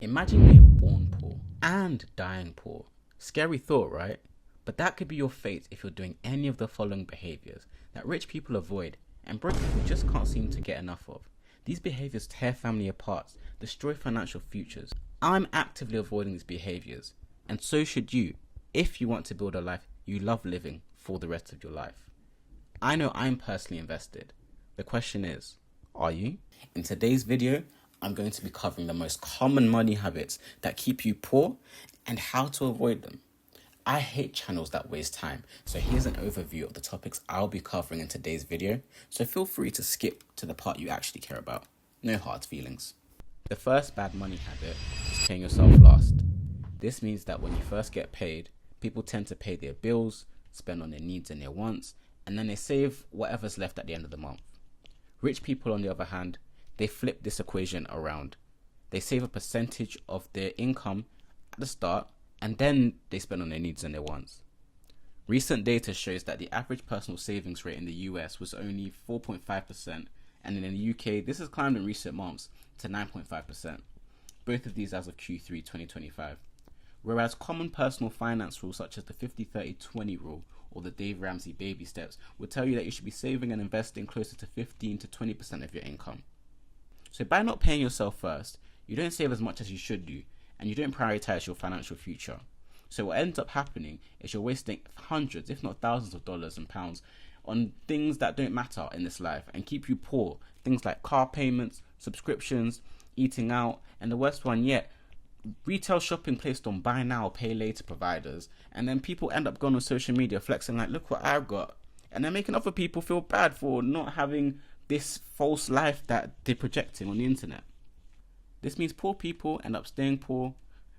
Imagine being born poor and dying poor. Scary thought, right? But that could be your fate if you're doing any of the following behaviors that rich people avoid and broke people just can't seem to get enough of. These behaviors tear family apart, destroy financial futures. I'm actively avoiding these behaviors, and so should you if you want to build a life you love living for the rest of your life. I know I'm personally invested. The question is, are you? In today's video, I'm going to be covering the most common money habits that keep you poor and how to avoid them. I hate channels that waste time, so here's an overview of the topics I'll be covering in today's video, so feel free to skip to the part you actually care about. No hard feelings. The first bad money habit is paying yourself last. This means that when you first get paid, people tend to pay their bills, spend on their needs and their wants, and then they save whatever's left at the end of the month. Rich people, on the other hand, they flip this equation around. They save a percentage of their income at the start, and then they spend on their needs and their wants. Recent data shows that the average personal savings rate in the US was only 4.5%, and in the UK, this has climbed in recent months to 9.5%. Both of these as of Q3 2025. Whereas common personal finance rules such as the 50-30-20 rule or the Dave Ramsey baby steps would tell you that you should be saving and investing closer to 15 to 20% of your income. So by not paying yourself first, you don't save as much as you should do, and you don't prioritize your financial future. So what ends up happening is you're wasting hundreds, if not thousands of dollars and pounds on things that don't matter in this life and keep you poor. Things like car payments, subscriptions, eating out, and the worst one yet, retail shopping placed on buy now, pay later providers, and then people end up going on social media flexing like, look what I've got, and they're making other people feel bad for not having this false life that they're projecting on the internet. This means poor people end up staying poor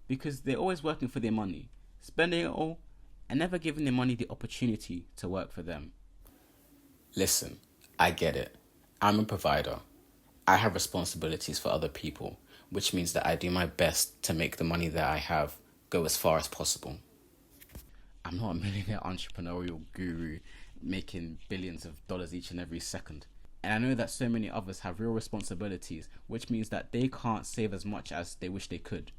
because they're always working for their money, spending it all, and never giving their money the opportunity to work for them. Listen, I get it. I'm a provider. I have responsibilities for other people, which means that I do my best to make the money that I have go as far as possible. I'm not a millionaire entrepreneurial guru making billions of dollars each and every second. And I know that so many others have real responsibilities, which means that they can't save as much as they wish they could.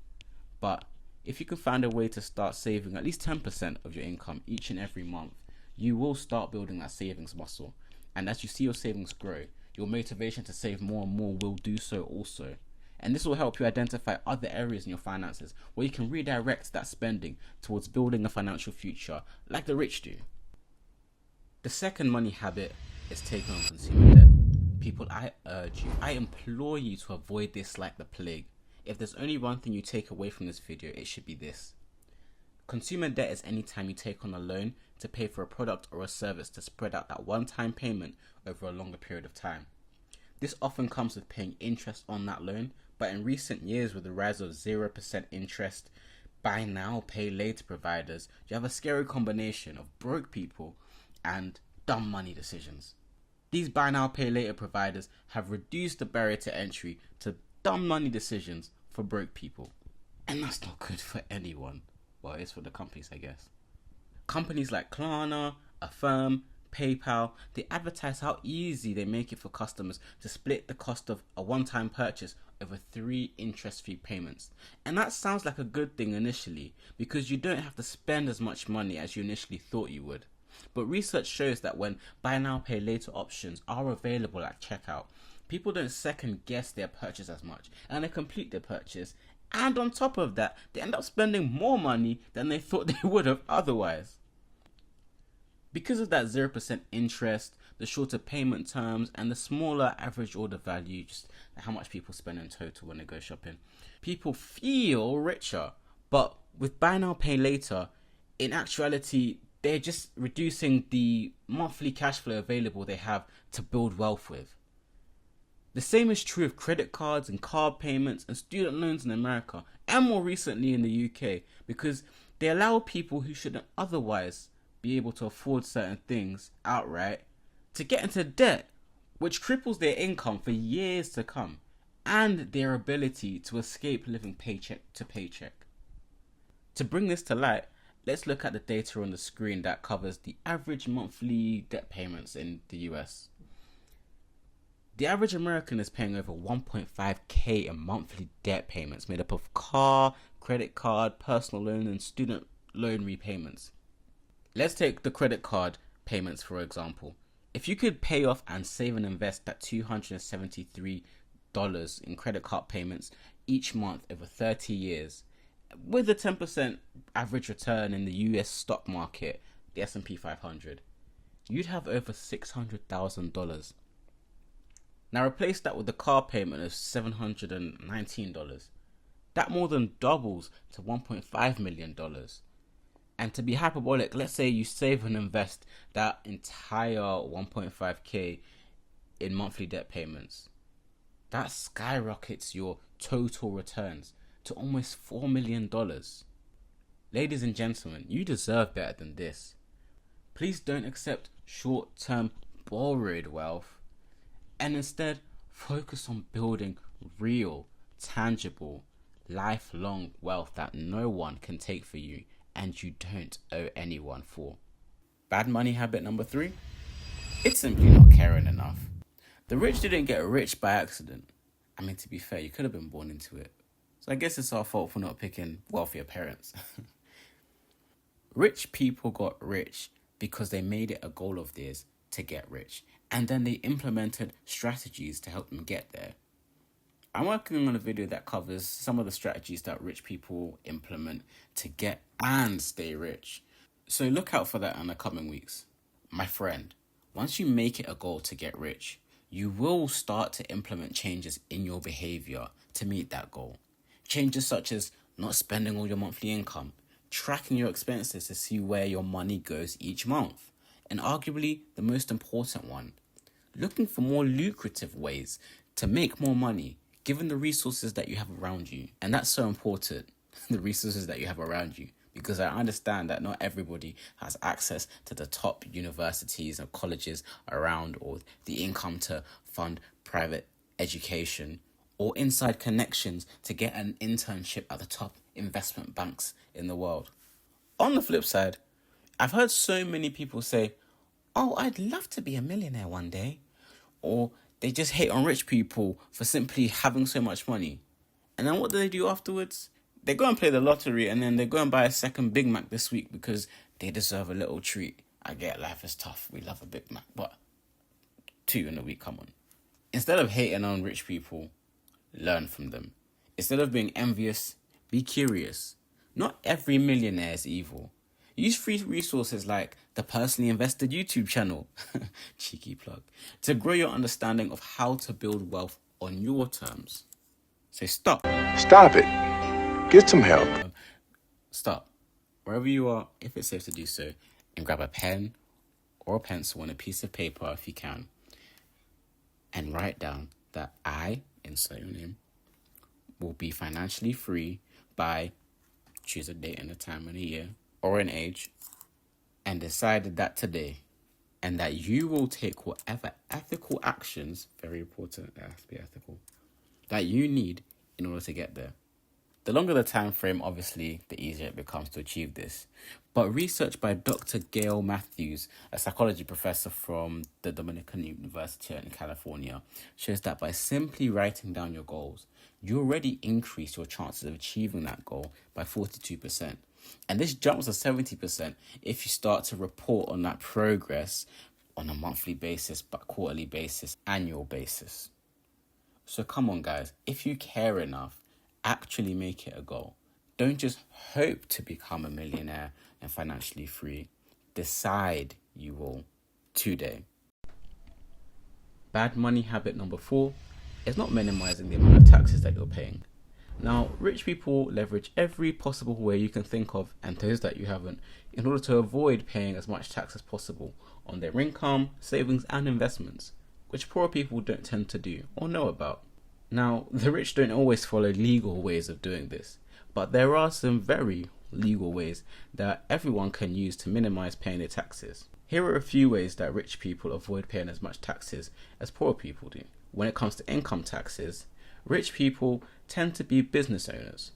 But if you can find a way to start saving at least 10% of your income each and every month, you will start building that savings muscle. And as you see your savings grow, your motivation to save more and more will do so also. And this will help you identify other areas in your finances where you can redirect that spending towards building a financial future like the rich do. The second money habit is taking on consumer debt. People, I urge you, I implore you to avoid this like the plague. If there's only one thing you take away from this video, it should be this. Consumer debt is any time you take on a loan to pay for a product or a service to spread out that one-time payment over a longer period of time. This often comes with paying interest on that loan, but in recent years with the rise of 0% interest, buy now, pay later providers, you have a scary combination of broke people and dumb money decisions. These buy now, pay later providers have reduced the barrier to entry to dumb money decisions for broke people. And that's not good for anyone. Well, it's for the companies, I guess. Companies like Klarna, Affirm, PayPal, they advertise how easy they make it for customers to split the cost of a one-time purchase over 3 interest-free payments. And that sounds like a good thing initially because you don't have to spend as much money as you initially thought you would. But research shows that when buy now, pay later options are available at checkout, people don't second guess their purchase as much and they complete their purchase. And on top of that, they end up spending more money than they thought they would have otherwise. Because of that 0% interest, the shorter payment terms, and the smaller average order value, just how much people spend in total when they go shopping, people feel richer. But with buy now, pay later, in actuality, they're just reducing the monthly cash flow available they have to build wealth with. The same is true of credit cards and card payments and student loans in America, and more recently in the UK, because they allow people who shouldn't otherwise be able to afford certain things outright to get into debt, which cripples their income for years to come and their ability to escape living paycheck to paycheck. To bring this to light, let's look at the data on the screen that covers the average monthly debt payments in the US. The average American is paying over 1.5k in monthly debt payments made up of car, credit card, personal loan, and student loan repayments. Let's take the credit card payments for example. If you could pay off and save and invest that $273 in credit card payments each month over 30 years, with a 10% average return in the US stock market, the S&P 500, you'd have over $600,000. Now replace that with the car payment of $719. That more than doubles to $1.5 million. And to be hyperbolic, let's say you save and invest that entire 1.5k in monthly debt payments. That skyrockets your total returns to almost $4 million. Ladies and gentlemen, you deserve better than this. Please don't accept short-term borrowed wealth, and instead focus on building real, tangible, lifelong wealth that no one can take for you and you don't owe anyone for. Bad money habit number 3? It's simply not caring enough. The rich didn't get rich by accident. I mean, to be fair, you could have been born into it. So I guess it's our fault for not picking wealthier parents. Rich people got rich because they made it a goal of theirs to get rich, and then they implemented strategies to help them get there. I'm working on a video that covers some of the strategies that rich people implement to get and stay rich. So look out for that in the coming weeks. My friend, once you make it a goal to get rich, you will start to implement changes in your behavior to meet that goal. Changes such as not spending all your monthly income, tracking your expenses to see where your money goes each month, and arguably the most important one, looking for more lucrative ways to make more money given the resources that you have around you. And that's so important, the resources that you have around you, because I understand that not everybody has access to the top universities or colleges around, or the income to fund private education, or inside connections to get an internship at the top investment banks in the world. On the flip side, I've heard so many people say, oh, I'd love to be a millionaire one day. Or they just hate on rich people for simply having so much money. And then what do they do afterwards? They go and play the lottery, and then they go and buy a second Big Mac this week because they deserve a little treat. I get life is tough. We love a Big Mac, but 2 in a week, come on. Instead of hating on rich people, learn from them. Instead of being envious, be curious. Not every millionaire is evil. Use free resources like the Personally Invested YouTube channel, cheeky plug, to grow your understanding of how to build wealth on your terms. So stop. Stop it. Get some help. Stop. Wherever you are, if it's safe to do so, and grab a pen or a pencil and a piece of paper if you can, and write down that I, insert your name, will be financially free by, choose a date and a time and a year, or an age, and decided that today, and that you will take whatever ethical actions, very important, it has to be ethical, that you need in order to get there. The longer the time frame, obviously, the easier it becomes to achieve this. But research by Dr. Gail Matthews, a psychology professor from the Dominican University in California, shows that by simply writing down your goals, you already increase your chances of achieving that goal by 42%. And this jumps to 70% if you start to report on that progress on a monthly basis, but quarterly basis, annual basis. So come on, guys, if you care enough, actually make it a goal. Don't just hope to become a millionaire and financially free. Decide you will today. Bad money habit number 4 is not minimizing the amount of taxes that you're paying. Now, rich people leverage every possible way you can think of, and those that you haven't, in order to avoid paying as much tax as possible on their income, savings, and investments, which poor people don't tend to do or know about. Now, the rich don't always follow legal ways of doing this, but there are some very legal ways that everyone can use to minimize paying their taxes. Here are a few ways that rich people avoid paying as much taxes as poor people do. When it comes to income taxes, rich people tend to be business owners,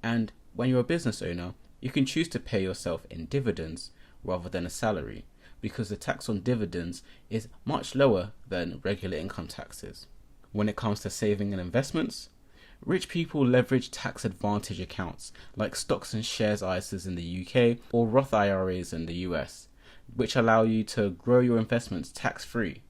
and when you're a business owner, you can choose to pay yourself in dividends rather than a salary. because the tax on dividends is much lower than regular income taxes. When it comes to saving and investments, rich people leverage tax advantage accounts like stocks and shares ISAs in the UK or Roth IRAs in the US, which allow you to grow your investments tax-free,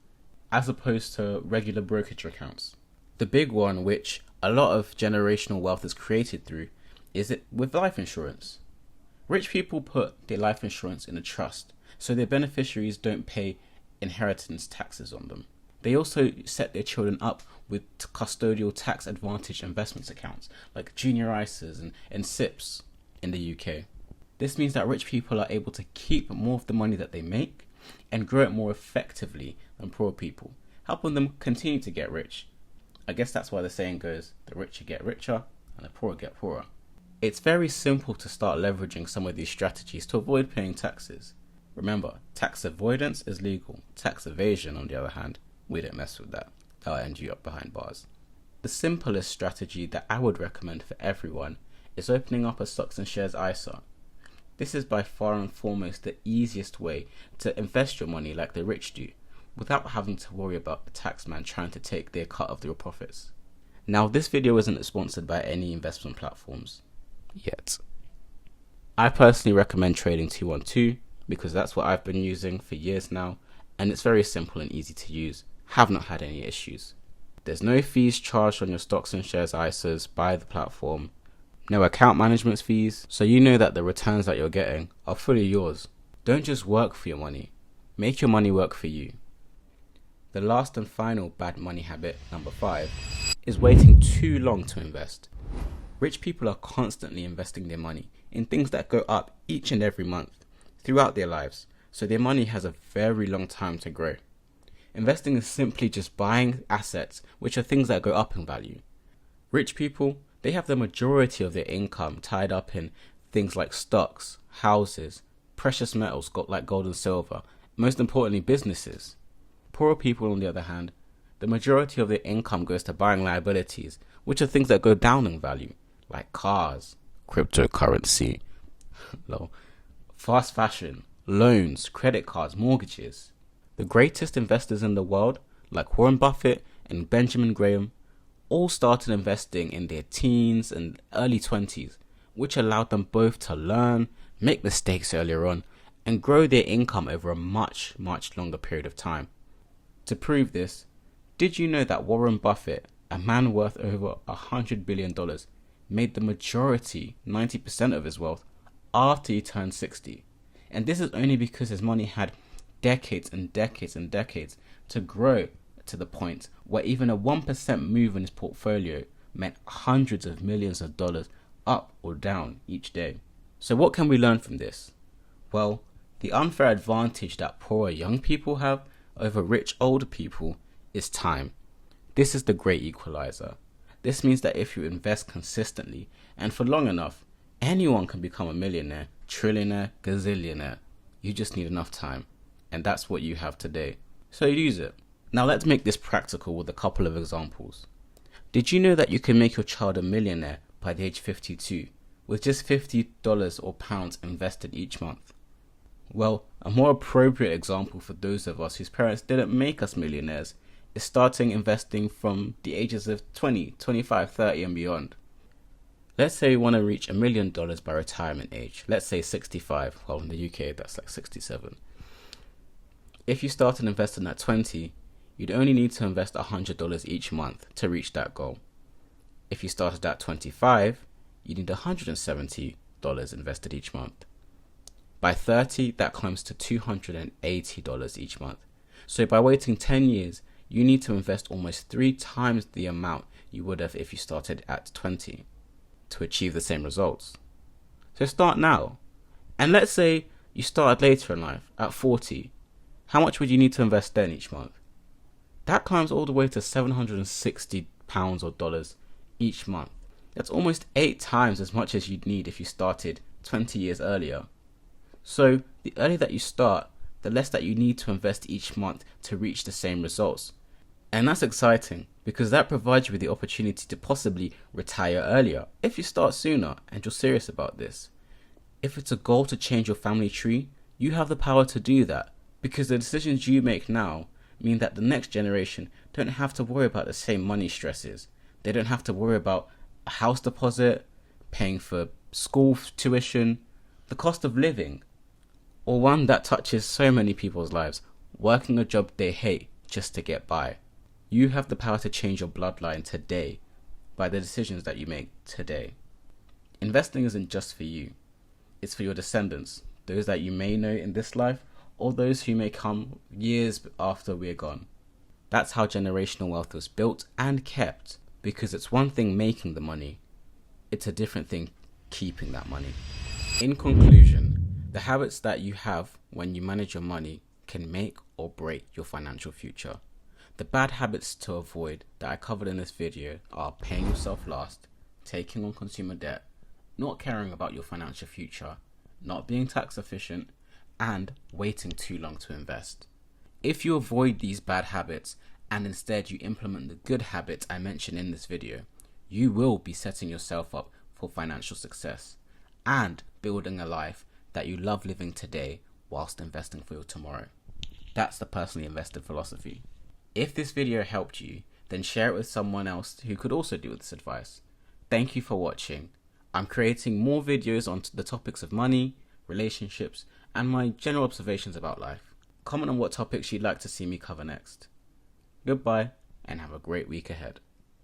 as opposed to regular brokerage accounts. The big one, which a lot of generational wealth is created through, is it with life insurance. Rich people put their life insurance in a trust, so their beneficiaries don't pay inheritance taxes on them. They also set their children up with custodial tax advantage investments accounts like junior ISAs and SIPs in the UK. This means that rich people are able to keep more of the money that they make and grow it more effectively than poor people, helping them continue to get rich. I guess that's why the saying goes, the richer get richer and the poorer get poorer. It's very simple to start leveraging some of these strategies to avoid paying taxes. Remember, tax avoidance is legal. Tax evasion, on the other hand, we don't mess with that. That'll end you up behind bars. The simplest strategy that I would recommend for everyone is opening up a stocks and shares ISA. This is by far and foremost the easiest way to invest your money like the rich do, without having to worry about the taxman trying to take their cut of your profits. Now, this video isn't sponsored by any investment platforms yet. I personally recommend trading 212 because that's what I've been using for years now, and it's very simple and easy to use. Have not had any issues. There's no fees charged on your stocks and shares ISAs by the platform, no account management fees, so you know that the returns that you're getting are fully yours. Don't just work for your money, make your money work for you. The last and final bad money habit, number 5, is waiting too long to invest. Rich people are constantly investing their money in things that go up each and every month throughout their lives, so their money has a very long time to grow. Investing is simply just buying assets which are things that go up in value. Rich people, they have the majority of their income tied up in things like stocks, houses, precious metals like gold and silver, most importantly businesses. Poorer people, on the other hand, the majority of their income goes to buying liabilities, which are things that go down in value, like cars, cryptocurrency, fast fashion, loans, credit cards, mortgages. The greatest investors in the world, like Warren Buffett and Benjamin Graham, all started investing in their teens and early 20s, which allowed them both to learn, make mistakes earlier on, and grow their income over a much, much longer period of time. To prove this, did you know that Warren Buffett, a man worth over $100 billion, made the majority, 90% of his wealth, after he turned 60? And this is only because his money had decades and decades and decades to grow to the point where even a 1% move in his portfolio meant hundreds of millions of dollars up or down each day. So what can we learn from this? Well, the unfair advantage that poorer young people have over rich older people is time. This is the great equalizer. This means that if you invest consistently and for long enough, anyone can become a millionaire, trillionaire, gazillionaire. You just need enough time. And that's what you have today. So use it. Now let's make this practical with a couple of examples. Did you know that you can make your child a millionaire by the age 52 with just $50 or pounds invested each month? Well, a more appropriate example for those of us whose parents didn't make us millionaires is starting investing from the ages of 20, 25, 30 and beyond. Let's say you want to reach $1 million by retirement age. Let's say 65. Well, in the UK, that's like 67. If you started investing at 20, you'd only need to invest $100 each month to reach that goal. If you started at 25, you need $170 invested each month. By 30, that climbs to $280 each month. So by waiting 10 years, you need to invest almost 3 times the amount you would have if you started at 20 to achieve the same results. So start now. And let's say you started later in life, at 40. How much would you need to invest then each month? That climbs all the way to £760 or dollars each month. That's almost 8 times as much as you'd need if you started 20 years earlier. So the earlier that you start, the less that you need to invest each month to reach the same results. And that's exciting because that provides you with the opportunity to possibly retire earlier if you start sooner and you're serious about this. If it's a goal to change your family tree, you have the power to do that. Because the decisions you make now mean that the next generation don't have to worry about the same money stresses. They don't have to worry about a house deposit, paying for school tuition, the cost of living, or one that touches so many people's lives, working a job they hate just to get by. You have the power to change your bloodline today by the decisions that you make today. Investing isn't just for you. It's for your descendants, those that you may know in this life or those who may come years after we're gone. That's how generational wealth was built and kept, because it's one thing making the money, it's a different thing keeping that money. In conclusion, the habits that you have when you manage your money can make or break your financial future. The bad habits to avoid that I covered in this video are paying yourself last, taking on consumer debt, not caring about your financial future, not being tax efficient, and waiting too long to invest. If you avoid these bad habits and instead you implement the good habits I mentioned in this video, you will be setting yourself up for financial success and building a life that you love living today whilst investing for your tomorrow. That's the personally invested philosophy. If this video helped you, then share it with someone else who could also do with this advice. Thank you for watching. I'm creating more videos on the topics of money, relationships, and my general observations about life. Comment on what topics you'd like to see me cover next. Goodbye, and have a great week ahead.